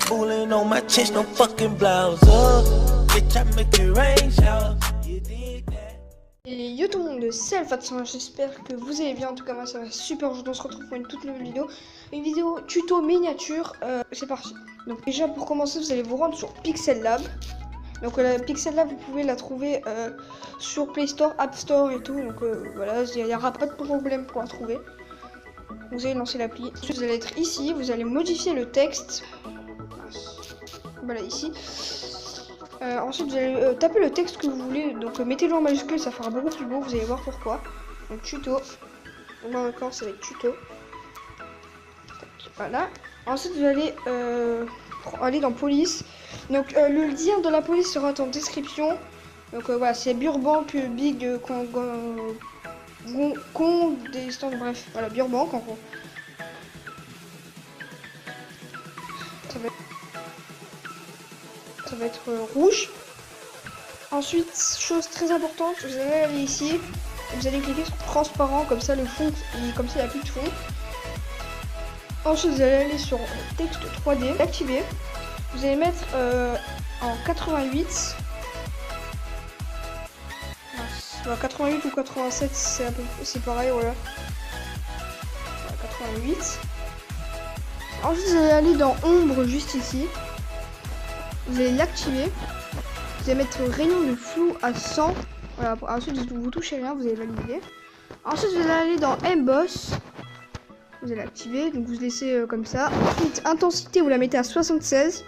fooling on my chest, no fucking blouse up. Bitch, I make it rain shower. You dig that? Et yo tout le monde, c'est Alpha, j'espère que vous allez bien. En tout cas moi ça va super, aujourd'hui on se retrouve pour une toute nouvelle vidéo. Une vidéo tuto miniature, c'est parti. Donc déjà pour commencer vous allez vous rendre sur Pixel Lab. Donc la Pixel Lab vous pouvez la trouver sur Play Store, App Store et tout. Donc voilà, il n'y aura pas de problème pour la trouver. Vous allez lancer l'appli. Ensuite vous allez être ici, vous allez modifier le texte. Voilà ici. Ensuite vous allez taper le texte que vous voulez, donc mettez-le en majuscule, ça fera beaucoup plus beau, vous allez voir pourquoi. Donc tuto, moi encore ça va être tuto. Voilà. Ensuite vous allez aller dans police. Donc le lien de la police sera en description. Donc voilà, c'est Burbank, Big, Condescend, bref, voilà, Burbank en gros. Ça va être rouge. Ensuite, chose très importante, vous allez aller ici, vous allez cliquer sur transparent, comme ça le fond, comme ça il n'y a plus de fond. Ensuite, vous allez aller sur texte 3D, l'activer. Vous allez mettre en 88. 88 ou 87, c'est pareil, voilà. 88. Ensuite, vous allez aller dans ombre juste ici. Vous allez l'activer. Vous allez mettre rayon de flou à 100. Voilà. Ensuite, vous touchez rien, vous allez valider. Ensuite, vous allez aller dans Emboss. Vous allez l'activer, donc vous laissez comme ça. Ensuite, intensité, vous la mettez à 76.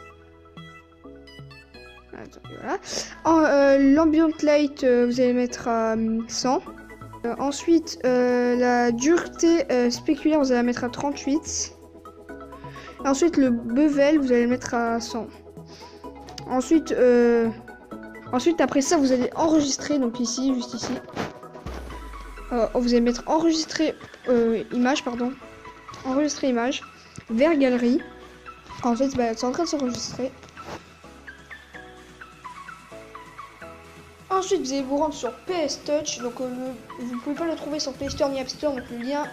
Voilà. L'ambient light, vous allez mettre à 100. Ensuite, la dureté spéculaire, vous allez la mettre à 38. Ensuite, le bevel, vous allez le mettre à 100. Ensuite, après ça, vous allez enregistrer, donc ici, juste ici. Vous allez mettre enregistrer image, pardon. Enregistrer image vers galerie. Ensuite, c'est en train de s'enregistrer. Ensuite, vous allez vous rendre sur PS Touch. Donc, vous pouvez pas le trouver sur Play Store ni App Store. Donc, le lien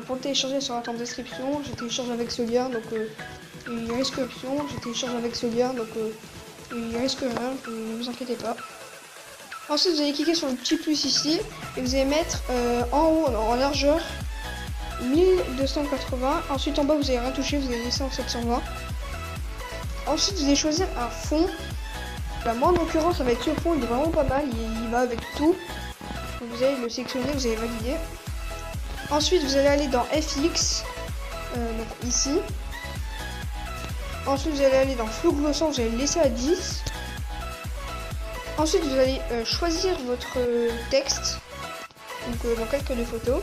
pour le télécharger sera en description. Je télécharge avec ce lien, donc il risque option. Je télécharge avec ce lien, donc il risque rien. Ne vous inquiétez pas. Ensuite, vous allez cliquer sur le petit plus ici et vous allez mettre en haut, en largeur, 1280. Ensuite, en bas, vous allez rien toucher, vous allez laisser en 720. Ensuite, vous allez choisir un fond. Là, moi, en l'occurrence, ça va être ce fond, il est vraiment pas mal, il va avec tout. Donc, vous allez le sélectionner, vous allez valider. Ensuite, vous allez aller dans FX, donc ici. Ensuite, vous allez aller dans flou glossant, vous allez le laisser à 10. Ensuite, vous allez choisir votre texte, donc dans quelques de photos.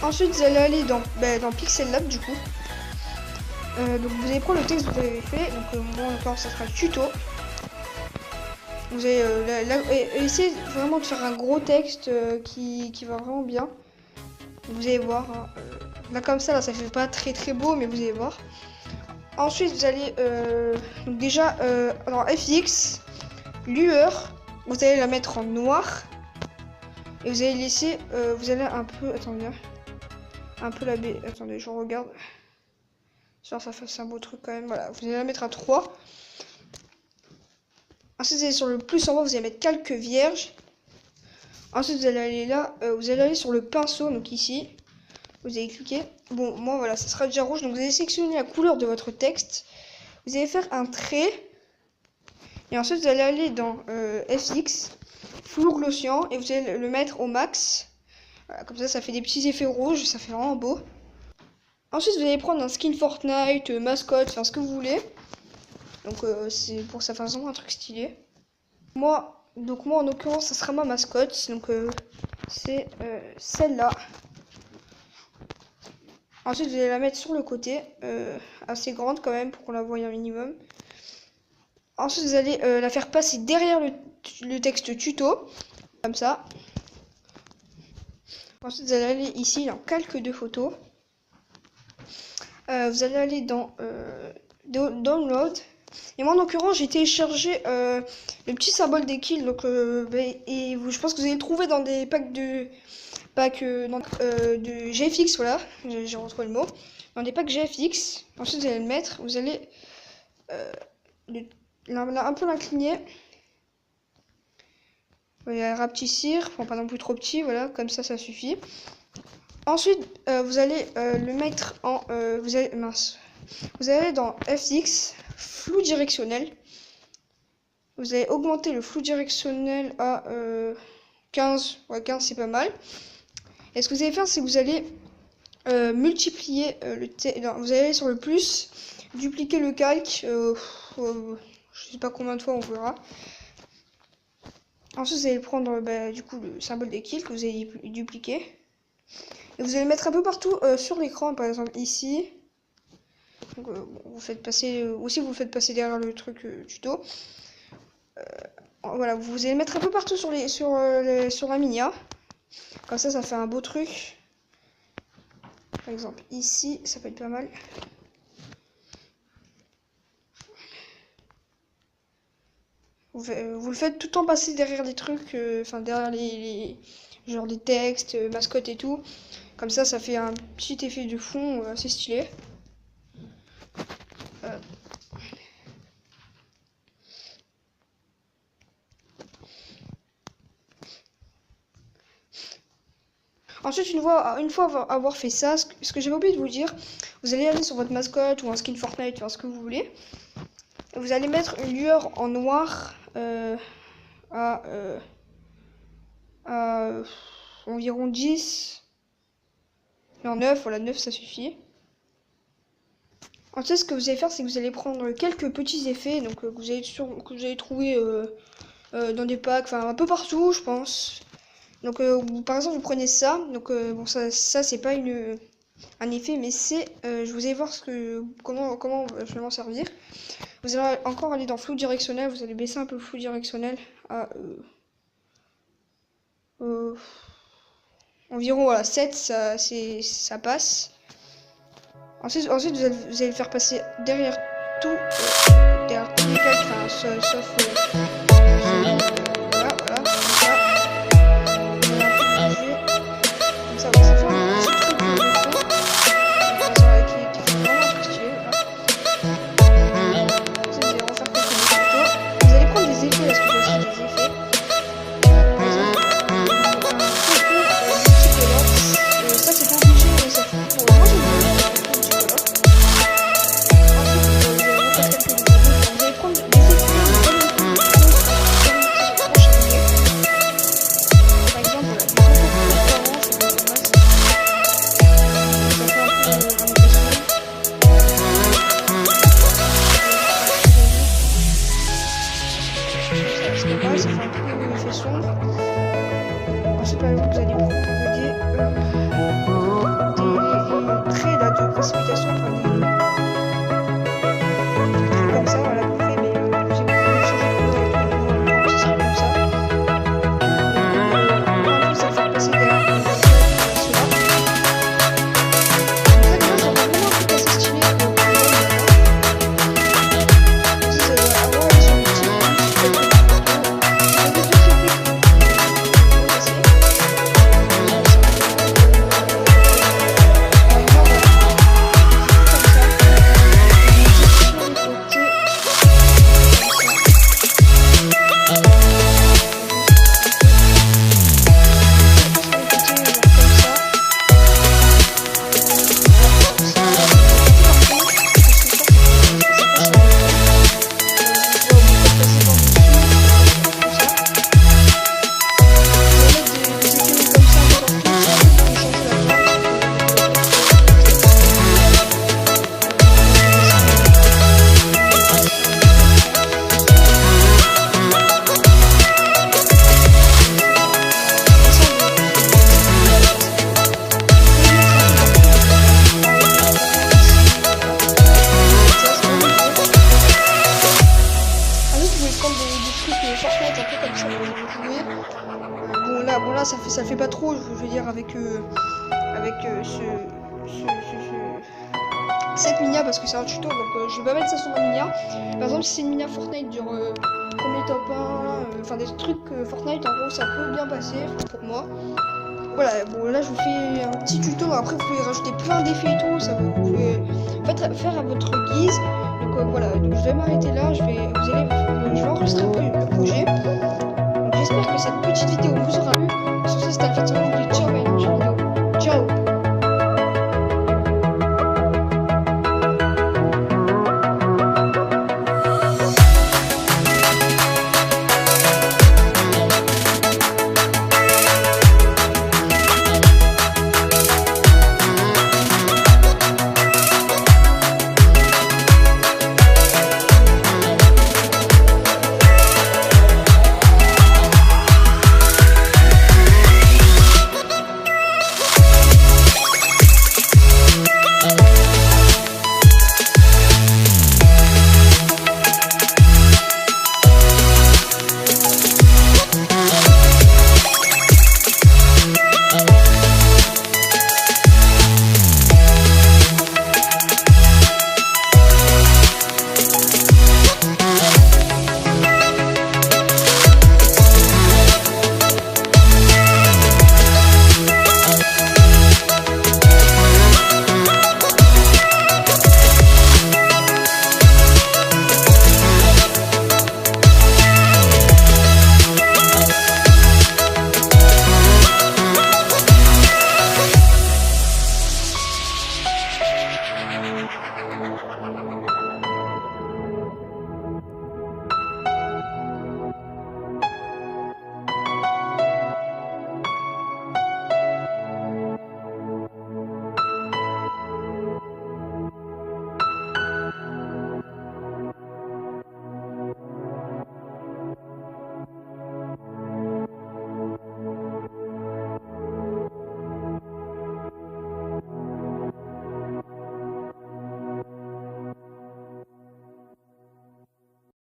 Ensuite, vous allez aller dans Pixel Lab du coup. Donc vous allez prendre le texte que vous avez fait, donc moi encore ça sera tuto. Vous allez essayer vraiment de faire un gros texte qui va vraiment bien. Vous allez voir, hein, là comme ça, là ça fait pas très beau, mais vous allez voir. Ensuite vous allez donc déjà dans FX, lueur, vous allez la mettre en noir. Et vous allez laisser, vous allez un peu la baie, attendez je regarde. Ça fait un beau truc quand même, voilà, vous allez la mettre à 3. Ensuite vous allez sur le plus en bas, vous allez mettre calque vierge. Ensuite vous allez aller là, vous allez aller sur le pinceau, donc ici. Vous allez cliquer, bon moi voilà, ça sera déjà rouge, donc vous allez sélectionner la couleur de votre texte. Vous allez faire un trait. Et ensuite vous allez aller dans FX, flou glossant, et vous allez le mettre au max. Voilà, comme ça fait des petits effets rouges, ça fait vraiment beau. Ensuite, vous allez prendre un skin Fortnite, mascotte, enfin ce que vous voulez. Donc, c'est pour ça façon un truc stylé. Moi en l'occurrence, ça sera ma mascotte. Donc, c'est celle-là. Ensuite, vous allez la mettre sur le côté, assez grande quand même pour qu'on la voie un minimum. Ensuite, vous allez la faire passer derrière le texte tuto, comme ça. Ensuite, vous allez aller ici dans calque de photos. Vous allez aller dans download. Et moi en l'occurrence j'ai téléchargé le petit symbole des kills. Donc je pense que vous allez le trouver dans des packs de GFX, voilà, j'ai retrouvé le mot. dans des packs GFX. Ensuite, vous allez le mettre. Vous allez un peu l'incliner. Vous allez rapetissir. Enfin, pas non plus trop petit. Voilà, comme ça suffit. Ensuite, vous allez le mettre en... vous allez dans FX, flou directionnel. Vous allez augmenter le flou directionnel à 15. Ouais, 15 c'est pas mal. Et ce que vous allez faire, c'est que vous allez multiplier vous allez aller sur le plus, dupliquer le calque. Je sais pas combien de fois, on verra. Ensuite, vous allez prendre du coup le symbole des kills que vous allez dupliquer. Et vous allez le mettre un peu partout sur l'écran, par exemple ici. Donc, vous faites passer aussi, vous le faites passer derrière le truc tuto. Voilà, vous allez le mettre un peu partout sur la Minia. Comme ça fait un beau truc. Par exemple ici, ça peut être pas mal. Vous le faites tout le temps passer derrière des trucs, enfin derrière genre des textes, mascottes et tout. Comme ça fait un petit effet de fond assez stylé. Ensuite, une fois avoir fait ça, ce que j'avais oublié de vous dire, vous allez aller sur votre mascotte ou un skin Fortnite, enfin ce que vous voulez. Et vous allez mettre une lueur en noir à environ 10. Non, 9, voilà, 9 ça suffit. Ensuite, ce que vous allez faire, c'est que vous allez prendre quelques petits effets donc, que vous allez trouver dans des packs, enfin un peu partout, je pense. Donc, par exemple, vous prenez ça. Donc, bon, ça c'est pas un effet, mais c'est. Je vous allez voir comment je vais m'en servir. Vous allez encore aller dans flou directionnel. Vous allez baisser un peu le flou directionnel à environ voilà 7, ça passe. Ensuite vous allez le faire passer derrière tous les calques, enfin, sauf voilà, comme ça. Comme ça, ça fait un petit truc de fond. Qui fait vraiment très stylé, voilà. Vous allez refaire quelques photos. Vous allez prendre des effets, parce que j'ai aussi des effets. Par exemple, ça c'est pas obligé, mais ça fait pour moi j'aime bien. Ça fait un peu effet sombre. Ensuite, par exemple, vous allez proposer des traits là, de précipitation, enfin des trucs comme ça, voilà, vous faites, mais j'ai changé de couleur et tout, ça sera comme ça. En plus, ça fait passer derrière cela. En fait, moi, ça rend vraiment un truc assez stylé pour le Bon là ça fait pas trop, je veux dire avec cette minia parce que c'est un tuto, donc je vais pas mettre ça sur ma minia. Par exemple si c'est une minia Fortnite genre premier top 1, enfin des trucs Fortnite en gros ça peut bien passer pour moi. voilà, bon là je vous fais un petit tuto, après vous pouvez rajouter plein d'effets et tout, ça vous pouvez faire à votre guise. Donc voilà, donc je vais m'arrêter là, je vais enregistrer un peu le projet. Donc j'espère que cette petite vidéo vous aura plu. Sur ce, c'était Alpha.